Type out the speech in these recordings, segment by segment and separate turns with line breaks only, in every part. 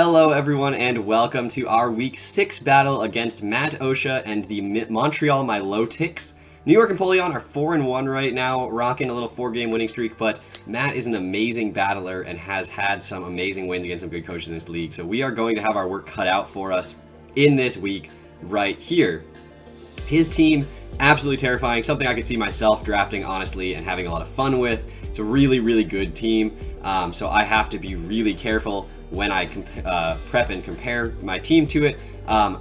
Hello everyone and welcome to our week 6 battle against MattOshea and the Montreal Milotics. New York Empoleon are 4-1 right now, rocking a little 4-game winning streak, but Matt is an amazing battler and has had some amazing wins against some good coaches in this league, so we are going to have our work cut out for us in this week right here. His team, absolutely terrifying, something I could see myself drafting honestly and having a lot of fun with. It's a really, really good team, so I have to be really careful when I prep and compare my team to it.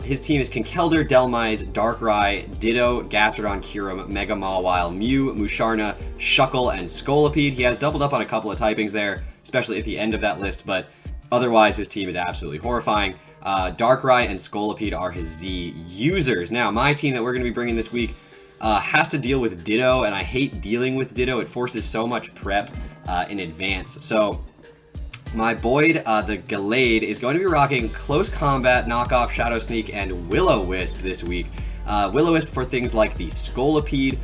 His team is Conkeldurr, Dhelmise, Darkrai, Ditto, Gastrodon, Kyurem, Mega Mawile, Mew, Musharna, Shuckle, and Scolipede. He has doubled up on a couple of typings there, especially at the end of that list, but otherwise his team is absolutely horrifying. Darkrai and Scolipede are his Z users. Now, my team that we're going to be bringing this week has to deal with Ditto, and I hate dealing with Ditto. It forces so much prep in advance. So my Boyd, the Gallade, is going to be rocking Close Combat, Knockoff, Shadow Sneak, and Will-O-Wisp this week. Will-O-Wisp for things like the Scolipede,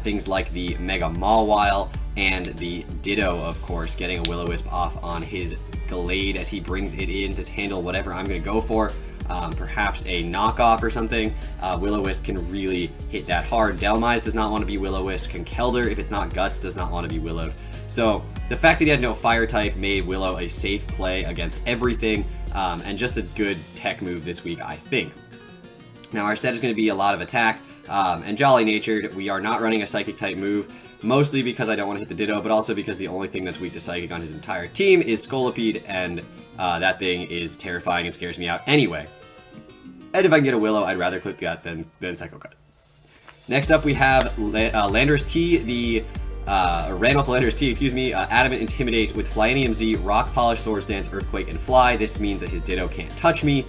things like the Mega Mawile, and the Ditto, of course, getting a Will-O-Wisp off on his Gallade as he brings it in to handle whatever I'm going to go for. Perhaps a knockoff or something. Will-O-Wisp can really hit that hard. Dhelmise does not want to be Will-O-Wisp. Conkeldurr, if it's not Guts, does not want to be Willowed. So the fact that he had no fire type made Willow a safe play against everything, and just a good tech move this week, I think. Now our set is going to be a lot of attack, and jolly natured. We are not running a psychic type move, mostly because I don't want to hit the Ditto, but also because the only thing that's weak to psychic on his entire team is Scolipede, and that thing is terrifying and scares me out anyway. And if I can get a Willow, I'd rather click that than Psycho Cut. Next up we have Landorus T, the Randolph Landorus T, excuse me, Adamant, Intimidate with Flyinium Z, Rock Polish, Swords Dance, Earthquake, and Fly. This means that his Ditto can't touch me,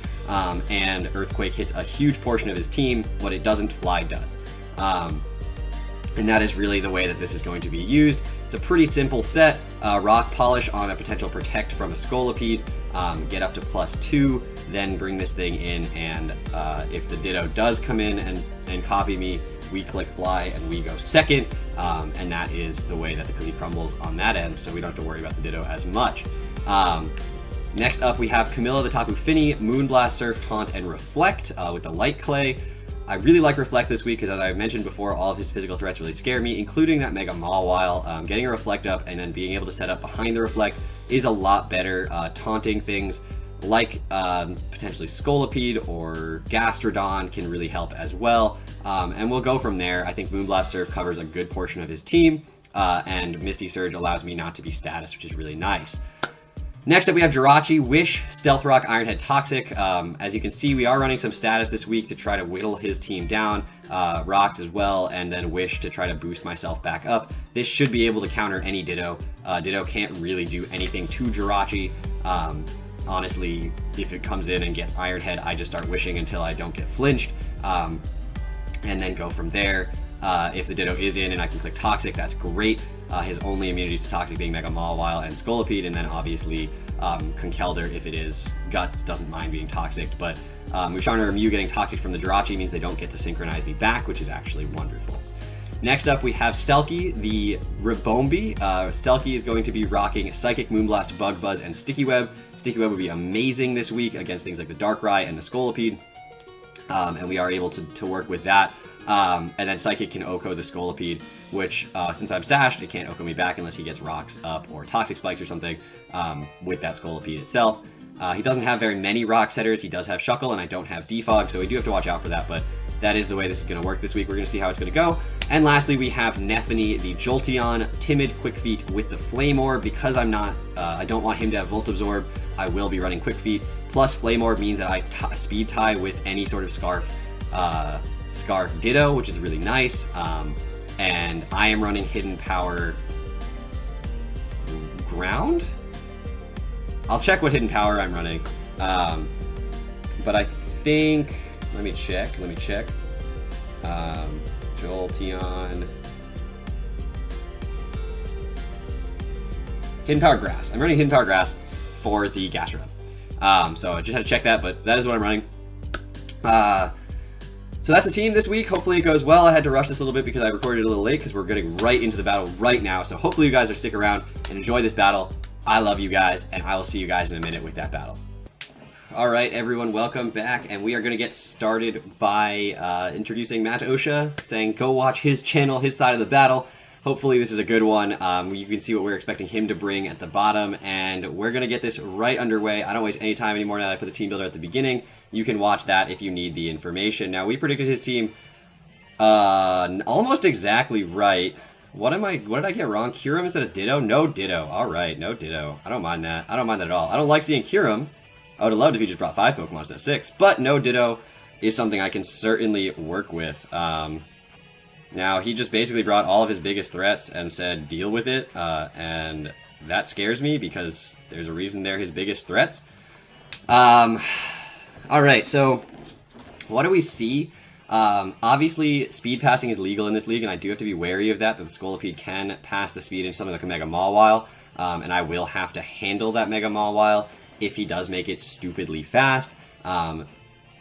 and Earthquake hits a huge portion of his team. What it doesn't, Fly does. And that is really the way that this is going to be used. It's a pretty simple set. Rock Polish on a potential Protect from a Scolipede, get up to +2, then bring this thing in, and if the Ditto does come in and copy me, we click Fly and we go second, and that is the way that the cookie crumbles on that end, so we don't have to worry about the Ditto as much. Next up we have Camilla the Tapu Fini, Moonblast, Surf, Taunt, and Reflect with the Light Clay. I really like Reflect this week because, as I mentioned before, all of his physical threats really scare me, including that Mega Mawile. Getting a Reflect up and then being able to set up behind the Reflect is a lot better. Taunting things like potentially Scolipede or Gastrodon can really help as well. And we'll go from there. I think Moonblast Surf covers a good portion of his team, and Misty Surge allows me not to be status, which is really nice. Next up we have Jirachi, Wish, Stealth Rock, Iron Head, Toxic. As you can see, we are running some status this week to try to whittle his team down, Rocks as well, and then Wish to try to boost myself back up. This should be able to counter any Ditto. Ditto can't really do anything to Jirachi. Honestly, if it comes in and gets Iron Head, I just start wishing until I don't get flinched, and then go from there. If the Ditto is in and I can click Toxic, that's great. His only immunities to Toxic being Mega Mawile and Scolipede, and then obviously Conkeldurr, if it is Guts, doesn't mind being Toxic, but Musharna or Mew getting Toxic from the Jirachi means they don't get to synchronize me back, which is actually wonderful. Next up we have Selkie, the Ribombee. Selkie is going to be rocking Psychic, Moonblast, Bug Buzz, and Sticky Web. Sticky Web would be amazing this week against things like the Darkrai and the Scolipede, and we are able to work with that. And then Psychic can OHKO the Scolipede, which, since I'm sashed, it can't OHKO me back unless he gets Rocks up or Toxic Spikes or something with that Scolipede itself. He doesn't have very many Rock Setters. He does have Shuckle, and I don't have Defog, so we do have to watch out for that, but that is the way this is going to work this week. We're going to see how it's going to go. And lastly, we have Neffany, the Jolteon, Timid, Quick Feet with the Flame Orb. Because I don't want him to have Volt Absorb, I will be running Quick Feet. Plus, Flame Orb means that I speed tie with any sort of Scarf Ditto, which is really nice. And I am running Hidden Power Ground? I'll check what Hidden Power I'm running. But I think, let me check. Jolteon. Hidden Power Grass. I'm running Hidden Power Grass for the Gastrodon. So I just had to check that, but that is what I'm running. So that's the team this week. Hopefully it goes well. I had to rush this a little bit because I recorded it a little late because we're getting right into the battle right now. So hopefully you guys will stick around and enjoy this battle. I love you guys, and I will see you guys in a minute with that battle. Alright everyone, welcome back, and we are going to get started by introducing MattOshea, saying go watch his channel, his side of the battle. Hopefully this is a good one. You can see what we're expecting him to bring at the bottom, and we're going to get this right underway. I don't waste any time anymore now that I put the team builder at the beginning. You can watch that if you need the information. Now, we predicted his team almost exactly right. What did I get wrong? Kyurem instead of Ditto? No Ditto. Alright, no Ditto. I don't mind that. I don't mind that at all. I don't like seeing Kyurem. I would have loved if he just brought 5 Pokemon instead of 6, but no Ditto is something I can certainly work with. Now, he just basically brought all of his biggest threats and said, deal with it, and that scares me because there's a reason they're his biggest threats. Alright, so what do we see? Obviously, speed passing is legal in this league, and I do have to be wary of that the Scolipede can pass the speed into something like a Mega Mawile, and I will have to handle that Mega Mawile if he does make it stupidly fast,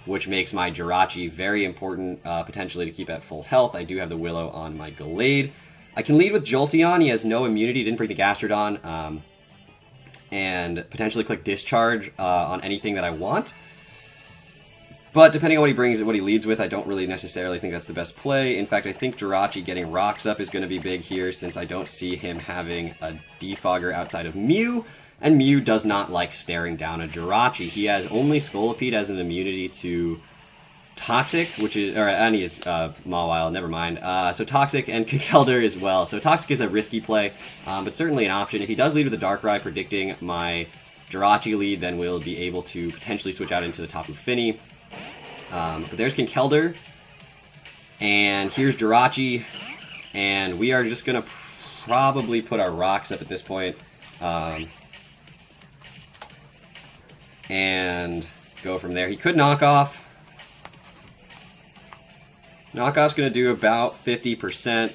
which makes my Jirachi very important, potentially to keep at full health. I do have the Willow on my Gallade. I can lead with Jolteon. He has no immunity, didn't bring the Gastrodon, and potentially click Discharge on anything that I want. But depending on what he brings and what he leads with, I don't really necessarily think that's the best play. In fact, I think Jirachi getting Rocks up is going to be big here, since I don't see him having a Defogger outside of Mew. And Mew does not like staring down a Jirachi. He has only Scolipede as an immunity to Toxic, which is, and he is Mawile, never mind. So Toxic and Conkeldurr as well. So Toxic is a risky play, but certainly an option. If he does lead with a Darkrai predicting my Jirachi lead, then we'll be able to potentially switch out into the Tapu Fini. But there's Conkeldurr, and here's Jirachi, and we are just going to probably put our Rocks up at this point. And go from there. He could knock off. Knockoff's going to do about 50%.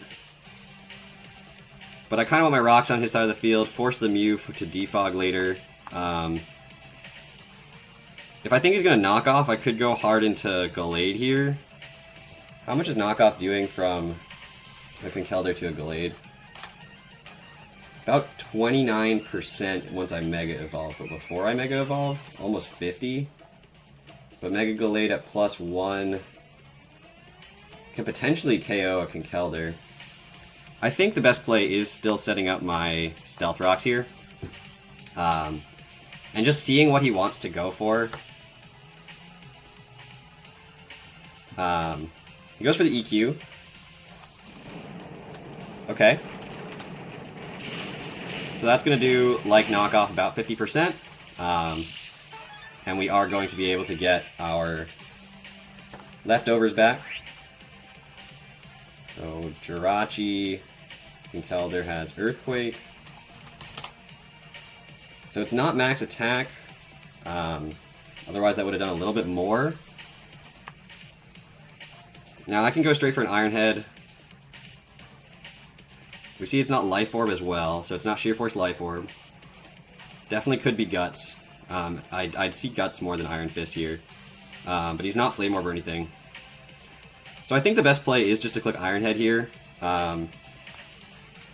But I kind of want my Rocks on his side of the field, force the Mew to defog later. If I think he's going to knock off, I could go hard into Gallade here. How much is knockoff doing from a Conkeldurr to a Gallade? About 29% once I Mega Evolve, but before I Mega Evolve, almost 50. But Mega Gallade at +1 can potentially KO a Conkeldurr. I think the best play is still setting up my Stealth Rocks here. And just seeing what he wants to go for. He goes for the EQ. Okay. So that's going to do, like knockoff, about 50%. And we are going to be able to get our leftovers back. So Jirachi, Conkeldurr has Earthquake. So it's not max attack. Otherwise that would have done a little bit more. Now I can go straight for an Iron Head. We see it's not Life Orb as well, so it's not Sheer Force Life Orb. Definitely could be Guts. I'd see Guts more than Iron Fist here. But he's not Flame Orb or anything. So I think the best play is just to click Iron Head here,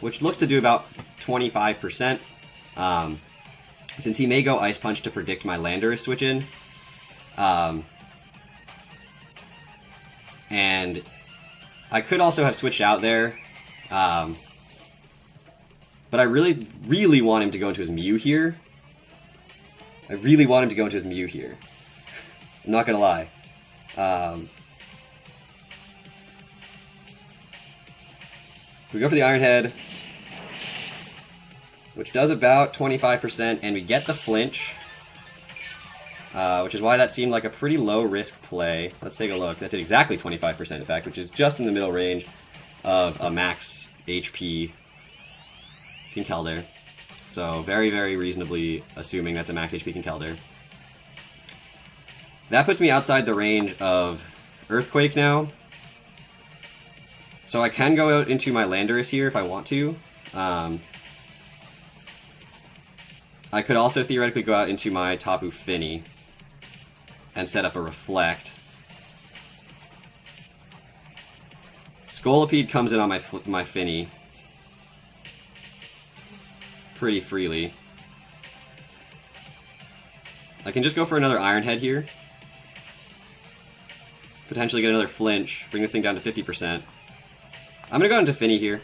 which looks to do about 25%. Since he may go Ice Punch to predict my Landorus switch in. And I could also have switched out there. But I really, really want him to go into his Mew here. I really want him to go into his Mew here. I'm not gonna lie. We go for the Iron Head, which does about 25%, and we get the flinch, which is why that seemed like a pretty low-risk play. Let's take a look. That did exactly 25%, in fact, which is just in the middle range of a max HP Conkeldurr. So very, very reasonably assuming that's a max HP Conkeldurr. That puts me outside the range of Earthquake now. So I can go out into my Landorus here if I want to. I could also theoretically go out into my Tapu Fini and set up a Reflect. Scolipede comes in on my Fini pretty freely. I can just go for another Iron Head here. Potentially get another flinch, bring this thing down to 50%. I'm going to go into Finny here.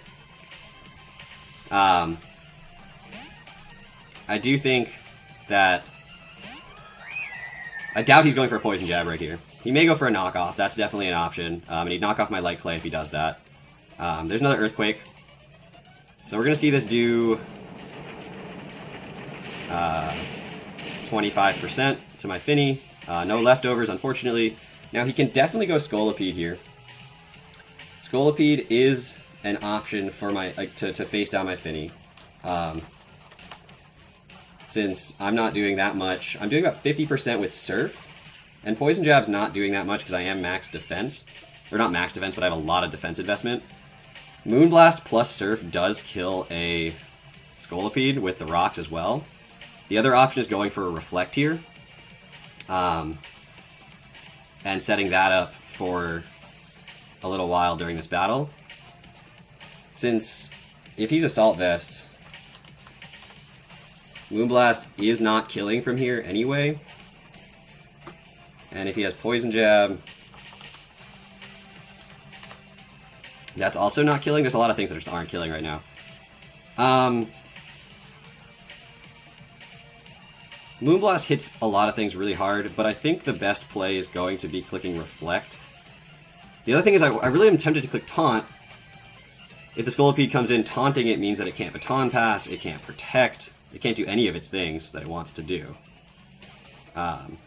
I do think that... I doubt he's going for a Poison Jab right here. He may go for a knockoff. That's definitely an option. And he'd knock off my Light Clay if he does that. There's another Earthquake. So we're going to see this do 25% to my Finny. No leftovers, unfortunately. Now he can definitely go Scolipede here. Scolipede is an option for my to face down my Finny. Since I'm not doing that much, I'm doing about 50% with Surf, and Poison Jab's not doing that much because I am max defense. Or not max defense, but I have a lot of defense investment. Moonblast plus Surf does kill a Scolipede with the rocks as well. The other option is going for a Reflect here. And setting that up for a little while during this battle. Since if he's Assault Vest, Moonblast is not killing from here anyway. And if he has Poison Jab, that's also not killing. There's a lot of things that just aren't killing right now. Moonblast hits a lot of things really hard, but I think the best play is going to be clicking Reflect. The other thing is I really am tempted to click Taunt. If the Scolipede comes in, taunting it means that it can't Baton Pass, it can't Protect, it can't do any of its things that it wants to do. I'm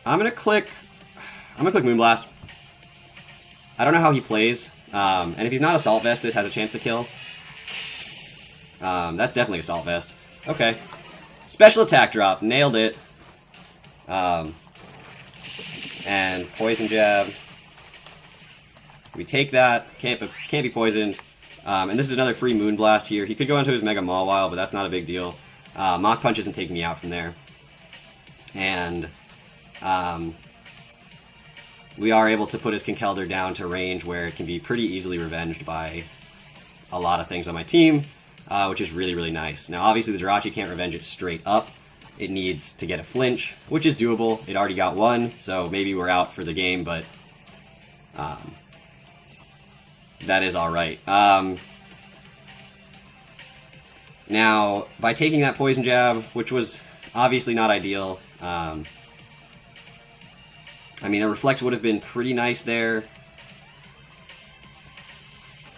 gonna click Moonblast. I don't know how he plays, and if he's not Assault Vest, this has a chance to kill. That's definitely Assault Vest. Okay. Special Attack Drop, nailed it. And Poison Jab. We take that, can't be poisoned. And this is another free Moonblast here. He could go into his Mega Mawile, but that's not a big deal. Mach Punch isn't taking me out from there. And we are able to put his Conkeldurr down to range where it can be pretty easily revenged by a lot of things on my team, which is really, really nice. Now, obviously, the Jirachi can't revenge it straight up. It needs to get a flinch, which is doable. It already got one, so maybe we're out for the game, but that is alright. Now, by taking that Poison Jab, which was obviously not ideal, I mean, a Reflect would have been pretty nice there,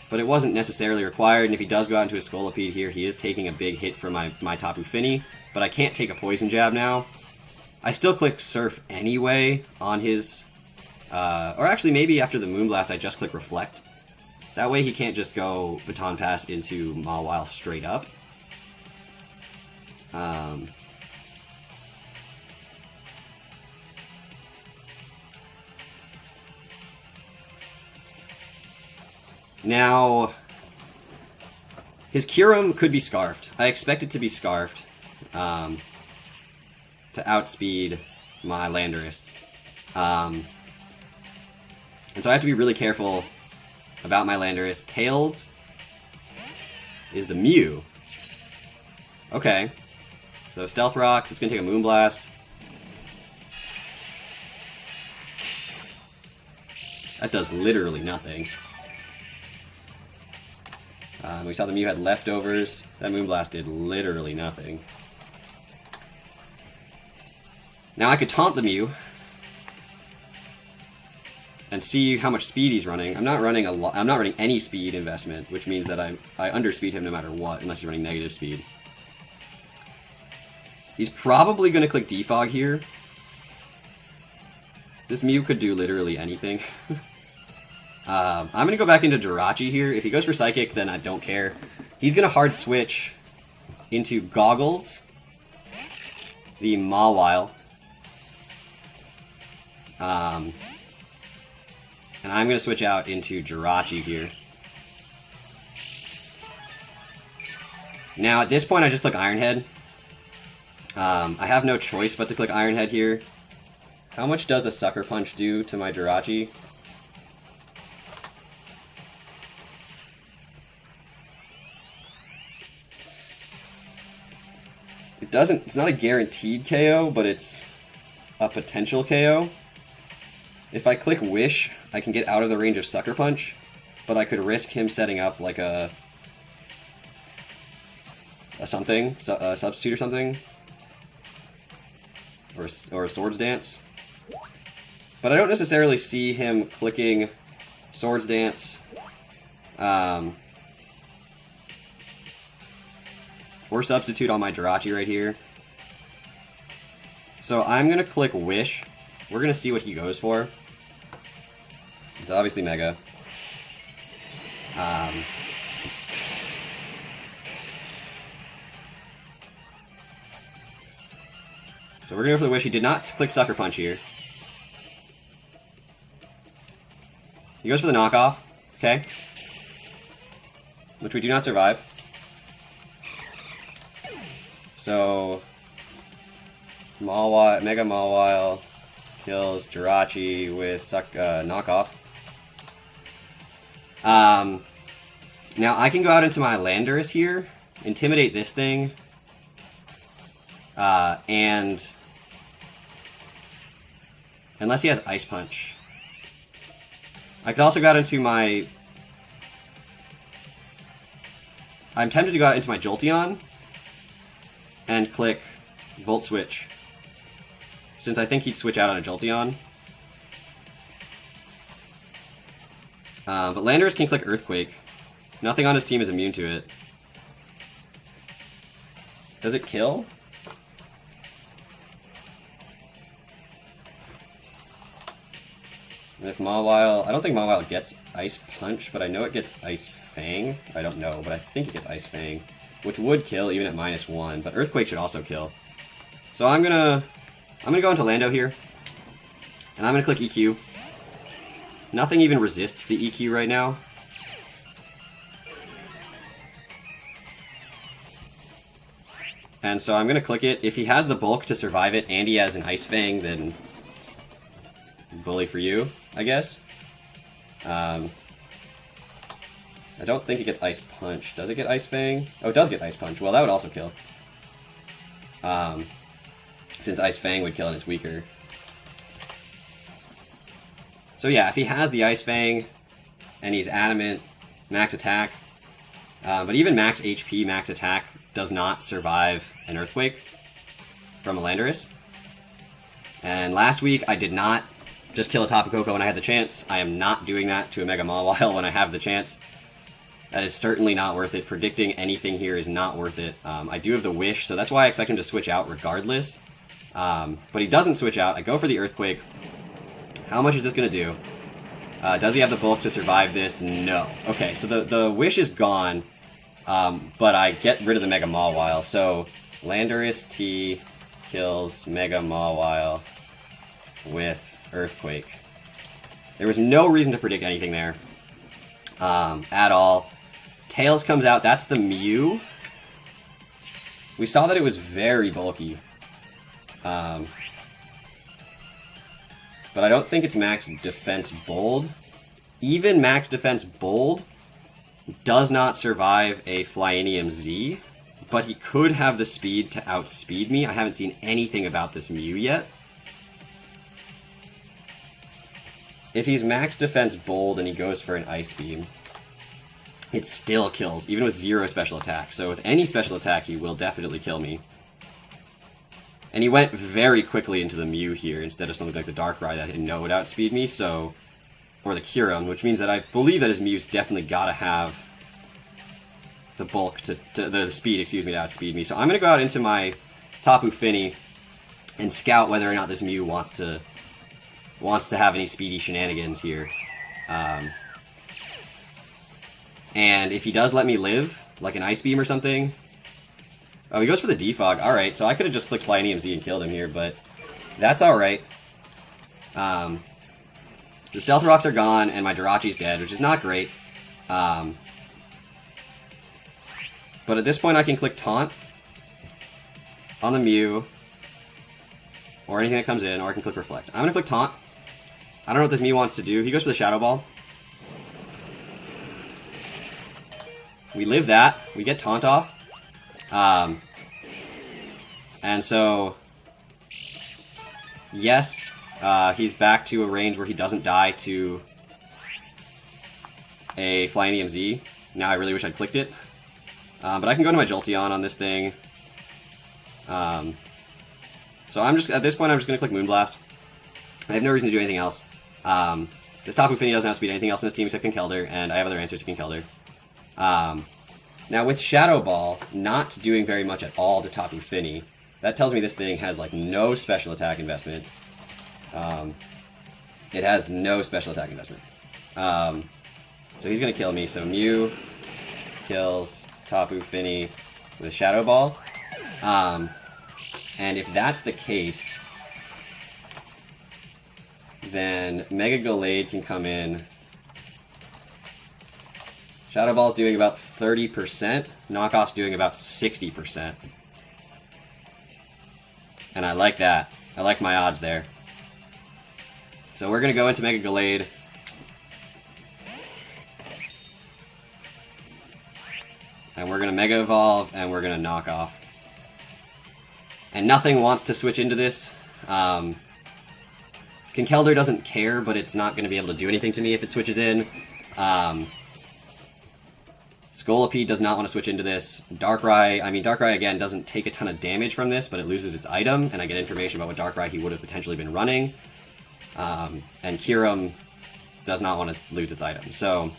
but it wasn't necessarily required, and if he does go out into a Scolipede here, he is taking a big hit from my Tapu Fini, but I can't take a Poison Jab now. I still click Surf anyway on his... or actually, maybe after the Moonblast, I just click Reflect. That way he can't just go Baton Pass into Mawile straight up. Now, his Kyurem could be Scarfed. I expect it to be Scarfed to outspeed my Landorus. And so I have to be really careful about my Landorus. Tails is the Mew. Okay. So Stealth Rocks, it's going to take a Moonblast. That does literally nothing. We saw the Mew had leftovers. That Moonblast did literally nothing. Now I could taunt the Mew and see how much speed he's running. I'm not running I'm not running any speed investment, which means that I underspeed him no matter what, unless he's running negative speed. He's probably going to click Defog here. This Mew could do literally anything. I'm going to go back into Jirachi here. If he goes for Psychic, then I don't care. He's going to hard switch into Goggles, the Mawile. And I'm going to switch out into Jirachi here. Now, at this point, I just click Iron Head. I have no choice but to click Iron Head here. How much does a Sucker Punch do to my Jirachi? it's not a guaranteed KO, but it's a potential KO. If I click Wish, I can get out of the range of Sucker Punch, but I could risk him setting up like a substitute or something, or a Swords Dance. But I don't necessarily see him clicking Swords Dance, or substitute on my Jirachi right here. So I'm going to click Wish. We're going to see what he goes for. It's obviously Mega. So we're going to go for the Wish. He did not click Sucker Punch here. He goes for the knockoff. Okay. Which we do not survive. So Mega Mawile kills Jirachi with knockoff. Now I can go out into my Landorus here, intimidate this thing, and unless he has Ice Punch. I could also go out into my... I'm tempted to go out into my Jolteon and click Volt Switch, since I think he'd switch out on a Jolteon. But Landorus can click Earthquake. Nothing on his team is immune to it. Does it kill? And if Mawile... I don't think Mawile gets Ice Punch, but I know it gets Ice Fang. I don't know, but I think it gets Ice Fang, which would kill even at -1, but Earthquake should also kill. So I'm gonna go into Lando here, and I'm gonna click EQ. Nothing even resists the EQ right now. And so I'm gonna click it. If he has the bulk to survive it and he has an Ice Fang, then bully for you, I guess. I don't think it gets Ice Punch. Does it get Ice Fang? Oh, it does get Ice Punch. Well, that would also kill. Since Ice Fang would kill and it's weaker. So yeah, if he has the Ice Fang and he's adamant, max attack, but even max HP, max attack does not survive an Earthquake from a Landorus. And last week I did not just kill a Tapu Koko when I had the chance. I am not doing that to a Mega Mawile when I have the chance. That is certainly not worth it. Predicting anything here is not worth it. I do have the Wish, so that's why I expect him to switch out regardless. But he doesn't switch out. I go for the Earthquake. How much is this going to do? Does he have the bulk to survive this? No. Okay, so the Wish is gone, but I get rid of the Mega Mawile. So Landorus T kills Mega Mawile with Earthquake. There was no reason to predict anything there at all. Tails comes out. That's the Mew. We saw that it was very bulky. But I don't think it's max defense bold. Even max defense bold does not survive a Flyinium Z, but he could have the speed to outspeed me. I haven't seen anything about this Mew yet. If he's max defense bold and he goes for an Ice Beam, it still kills, even with 0 special attack. So with any special attack, he will definitely kill me. And he went very quickly into the Mew here, instead of something like the Darkrai that I know would outspeed me, so... Or the Kyurem, which means that I believe that his Mew's definitely gotta have the bulk the speed, excuse me, to outspeed me. So I'm gonna go out into my Tapu Fini and scout whether or not this Mew wants to have any speedy shenanigans here. And if he does let me live, like an Ice Beam or something... Oh, he goes for the Defog. Alright, so I could have just clicked Flyinium Z and killed him here, but that's alright. The Stealth Rocks are gone, and my Jirachi's dead, which is not great. But at this point I can click Taunt on the Mew, or anything that comes in, or I can click Reflect. I'm going to click Taunt. I don't know what this Mew wants to do. He goes for the Shadow Ball. We live that. We get Taunt off. And so, yes, he's back to a range where he doesn't die to a Flying EMZ. Now I really wish I'd clicked it. But I can go to my Jolteon on this thing. So I'm just, at this point, I'm just going to click Moonblast. I have no reason to do anything else. This Tapu Fini doesn't outspeed anything else in this team except Conkeldurr, and I have other answers to Conkeldurr. Now with Shadow Ball not doing very much at all to Tapu Fini, that tells me this thing has like no special attack investment. It has no special attack investment. So he's going to kill me, so Mew kills Tapu Fini with a Shadow Ball. And if that's the case, then Mega Gallade can come in. Shadow Ball's doing about 30%, Knockoff's doing about 60%. And I like that. I like my odds there. So we're going to go into Mega Gallade. And we're going to Mega Evolve, and we're going to knock off. And nothing wants to switch into this. Conkeldurr doesn't care, but it's not going to be able to do anything to me if it switches in. Scolipede does not want to switch into this. Darkrai, Darkrai again doesn't take a ton of damage from this, but it loses its item, and I get information about what Darkrai he would have potentially been running. And Kyurem does not want to lose its item. So,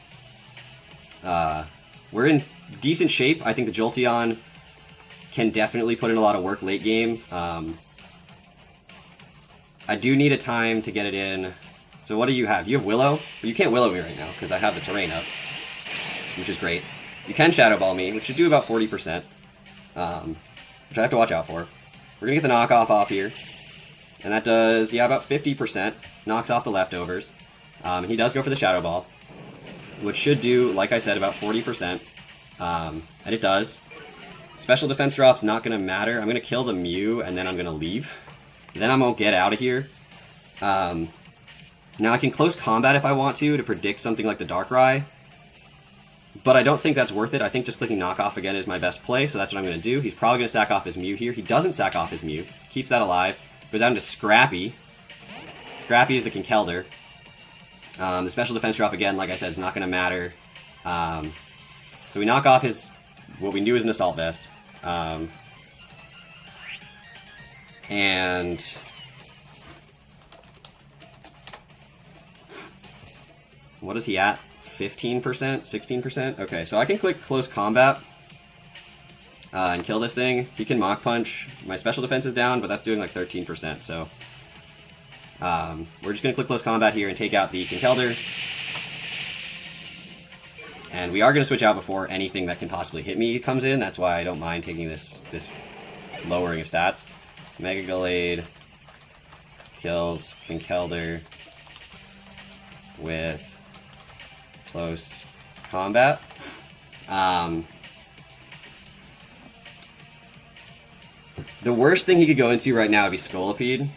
we're in decent shape. I think the Jolteon can definitely put in a lot of work late game. I do need a time to get it in. So what do you have? Do you have Willow? Well, you can't Willow me right now, because I have the terrain up, which is great. You can Shadow Ball me, which should do about 40%, which I have to watch out for. We're going to get the knockoff off here, and that does, yeah, about 50%. Knocks off the leftovers. He does go for the Shadow Ball, which should do, like I said, about 40%, and it does. Special defense drop's not going to matter. I'm going to kill the Mew, and then I'm going to leave. Then I'm going to get out of here. Now I can close combat if I want to predict something like the Darkrai. But I don't think that's worth it. I think just clicking knockoff again is my best play, so that's what I'm going to do. He's probably going to sack off his Mew here. He doesn't sack off his Mew. Keeps that alive. Goes down to Scrappy. Scrappy is the Conkeldurr. The special defense drop, again, like I said, is not going to matter. So we knock off his... what we knew is an Assault Vest. And... what is he at? 15%? 16%? Okay, so I can click Close Combat and kill this thing. He can Mach Punch. My special defense is down, but that's doing like 13%, so... we're just going to click Close Combat here and take out the Conkeldurr. And we are going to switch out before anything that can possibly hit me comes in. That's why I don't mind taking this lowering of stats. Mega Gallade kills Conkeldurr with Close Combat. The worst thing he could go into right now would be Scolipede.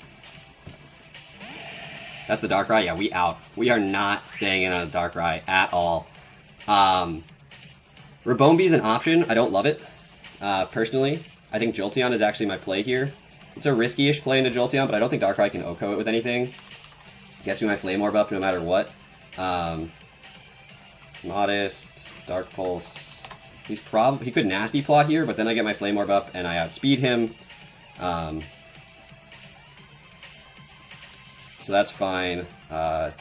That's the Darkrai? Yeah, we out. We are not staying in on a Darkrai at all. Rabombi is an option. I don't love it, personally. I think Jolteon is actually my play here. It's a risky-ish play into Jolteon, but I don't think Darkrai can OHKO it with anything. Gets me my Flame Orb up no matter what. Modest, Dark Pulse. He could Nasty Plot here, but then I get my Flame Orb up and I outspeed him. So that's fine.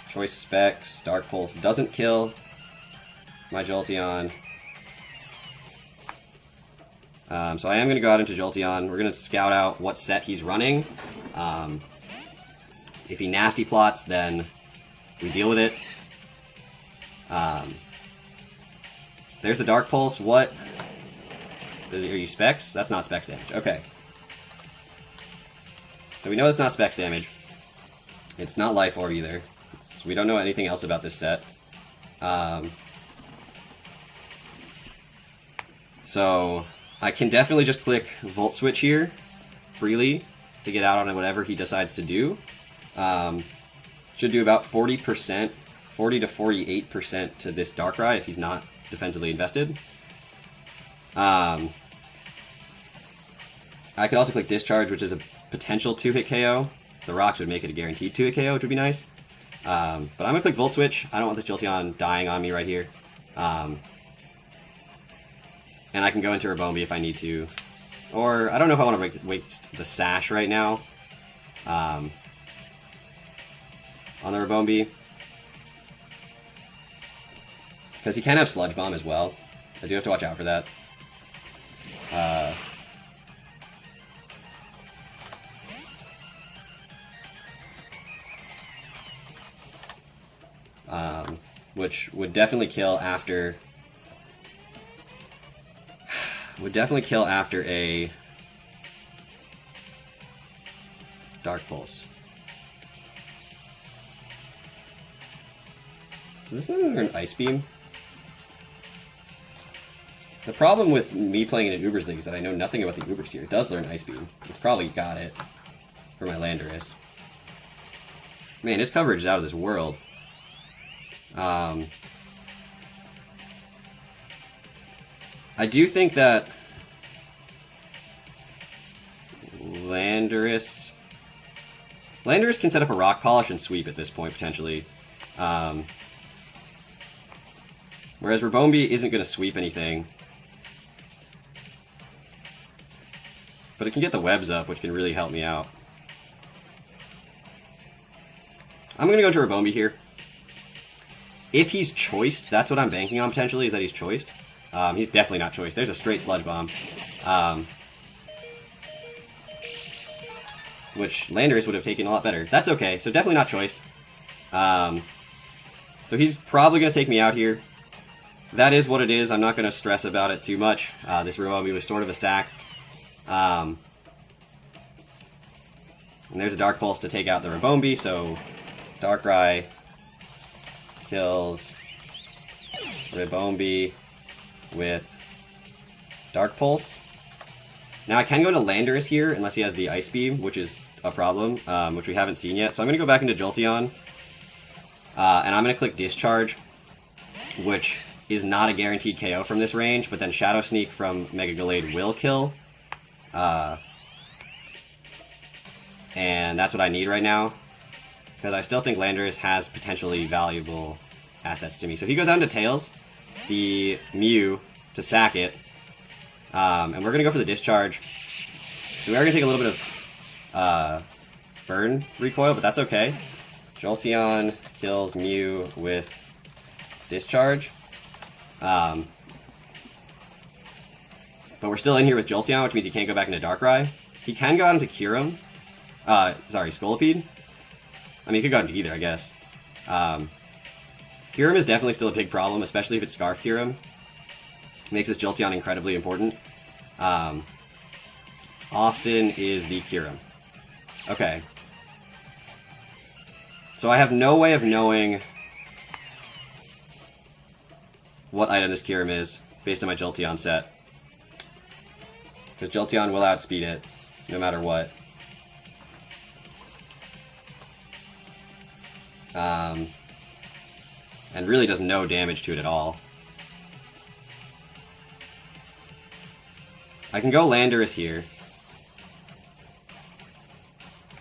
Choice Specs, Dark Pulse doesn't kill my Jolteon. So I am going to go out into Jolteon. We're going to scout out what set he's running. If he Nasty Plots, then we deal with it. There's the Dark Pulse. What? Are you Specs? That's not Specs damage. Okay. So we know it's not Specs damage. It's not Life Orb either. We don't know anything else about this set. So I can definitely just click Volt Switch here freely to get out on whatever he decides to do. Should do about 40%, 40 to 48% to this Darkrai if he's not defensively invested. I could also click Discharge, which is a potential 2-hit KO. The rocks would make it a guaranteed 2-hit KO, which would be nice. But I'm going to click Volt Switch. I don't want this Jolteon dying on me right here. And I can go into Rabombi if I need to. Or, I don't know if I want to waste the Sash right now. On the Rabombi. Because he can have Sludge Bomb as well. I do have to watch out for that. Which would definitely kill after... would definitely kill after a Dark Pulse. So this is an Ice Beam. The problem with me playing in an Ubers League is that I know nothing about the Ubers tier. It does learn Ice Beam. It's probably got it for my Landorus. Man, his coverage is out of this world. I do think that Landorus can set up a Rock Polish and sweep at this point, potentially. Whereas Rabombi isn't going to sweep anything. But it can get the webs up, which can really help me out. I'm going to go into Rabombi here. If he's choiced, that's what I'm banking on potentially, is that he's choiced. He's definitely not choiced. There's a straight Sludge Bomb. Which Landorus would have taken a lot better. That's okay, so definitely not choiced. So he's probably going to take me out here. That is what it is. I'm not going to stress about it too much. This Rabombi was sort of a sack. And there's a Dark Pulse to take out the Rabombi, so Darkrai kills Rabombi with Dark Pulse. Now I can go to Landorus here, unless he has the Ice Beam, which is a problem, which we haven't seen yet. So I'm going to go back into Jolteon, and I'm going to click Discharge, which is not a guaranteed KO from this range, but then Shadow Sneak from Mega Gallade will kill. And that's what I need right now, because I still think Landorus has potentially valuable assets to me. So he goes out into Tails, the Mew, to sack it, and we're going to go for the Discharge. So we are going to take a little bit of burn recoil, but that's okay. Jolteon kills Mew with Discharge. But we're still in here with Jolteon, which means he can't go back into Darkrai. He can go out into Kyurem. Sorry, Scolipede. I mean, he could go into either, I guess. Kyurem is definitely still a big problem, especially if it's Scarf Kyurem. Makes this Jolteon incredibly important. Austin is the Kyurem. Okay. So I have no way of knowing what item this Kyurem is, based on my Jolteon set. Because Jolteon will outspeed it, no matter what. And really does no damage to it at all. I can go Landorus here,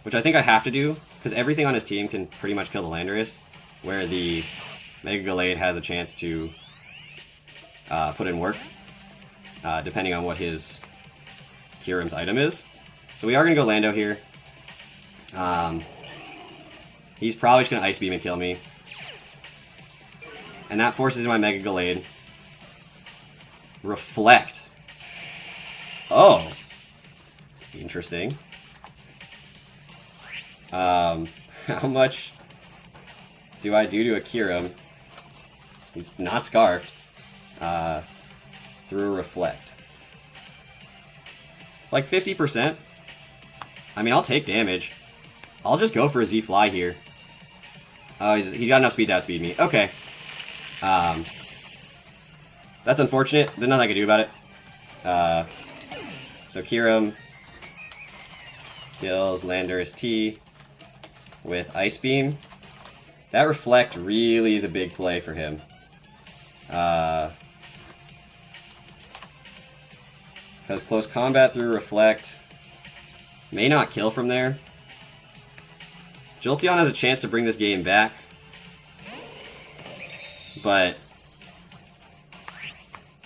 which I think I have to do, because everything on his team can pretty much kill the Landorus, where the Mega Gallade has a chance to put in work, depending on what his Kyurem's item is. So we are going to go Lando here. He's probably just going to Ice Beam and kill me. And that forces my Mega Gallade. Reflect. Oh. Interesting. How much do I do to a Kyurem? He's not Scarfed. Through Reflect. Like 50%? I mean, I'll take damage. I'll just go for a Z-Fly here. Oh, he's got enough speed to outspeed me. Okay. That's unfortunate. There's nothing I can do about it. So Kyurem kills Landorus T with Ice Beam. That Reflect really is a big play for him. Because close combat through Reflect May not kill from there. Jolteon has a chance to bring this game back. But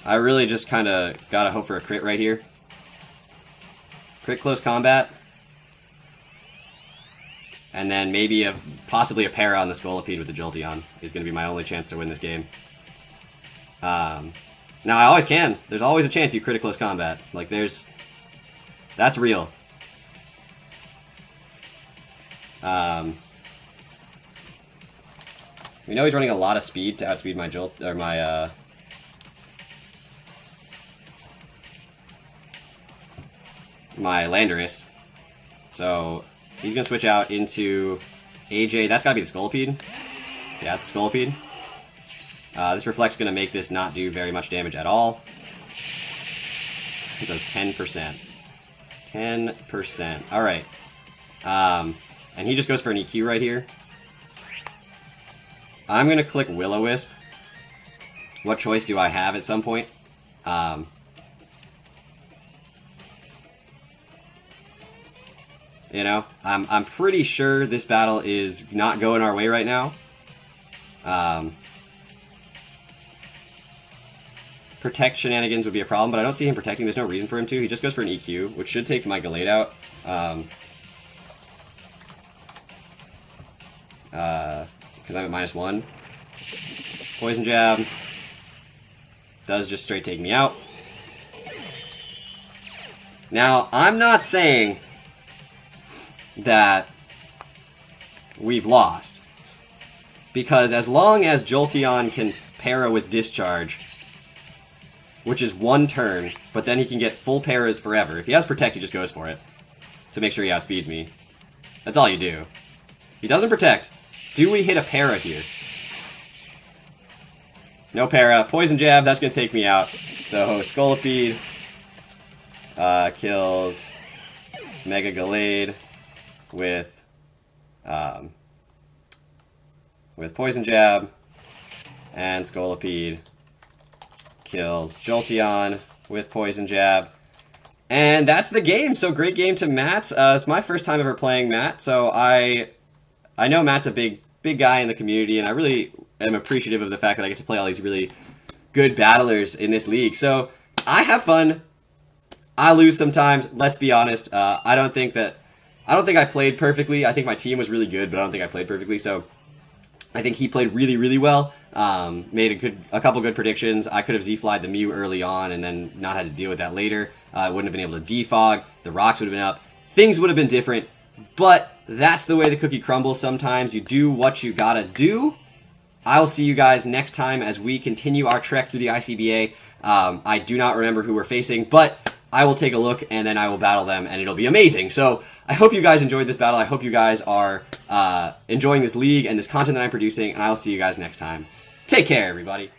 I really just kind of gotta hope for a crit right here. Crit close combat. And then maybe possibly a para on the Scolipede with the Jolteon is going to be my only chance to win this game. Now, I always can. There's always a chance you crit close combat. Like, that's real. We know he's running a lot of speed to outspeed my my Landorus. So he's going to switch out into AJ. That's got to be the Scolipede. Yeah, that's the Scolipede. This Reflect's going to make this not do very much damage at all. It does 10%. 10%. Alright. And he just goes for an EQ right here. I'm going to click Will-O-Wisp. What choice do I have at some point? You know, I'm pretty sure this battle is not going our way right now. Protect shenanigans would be a problem, but I don't see him protecting. There's no reason for him to. He just goes for an EQ, which should take my Gallade out. Because I'm at -1. Poison Jab does just straight take me out. Now, I'm not saying that we've lost, because as long as Jolteon can para with Discharge, which is 1 turn, but then he can get full paras forever. If he has Protect, he just goes for it to make sure he outspeeds me. That's all you do. He doesn't Protect. Do we hit a para here? No para. Poison Jab, that's going to take me out. So Scolipede kills Mega Gallade with Poison Jab, and Scolipede kills Jolteon with Poison Jab. And that's the game. So great game to Matt. It's my first time ever playing Matt, so I know Matt's a big guy in the community, and I really am appreciative of the fact that I get to play all these really good battlers in this league. So I have fun. I lose sometimes. Let's be honest. I don't think I played perfectly. I think my team was really good, but I don't think I played perfectly. So I think he played really, really well. Made a couple good predictions. I could have Z-flied the Mew early on and then not had to deal with that later. I wouldn't have been able to defog. The rocks would have been up. Things would have been different. But that's the way the cookie crumbles sometimes. You do what you gotta do. I will see you guys next time as we continue our trek through the ICBA. I do not remember who we're facing, but I will take a look and then I will battle them and it'll be amazing. So I hope you guys enjoyed this battle. I hope you guys are enjoying this league and this content that I'm producing, and I will see you guys next time. Take care, everybody.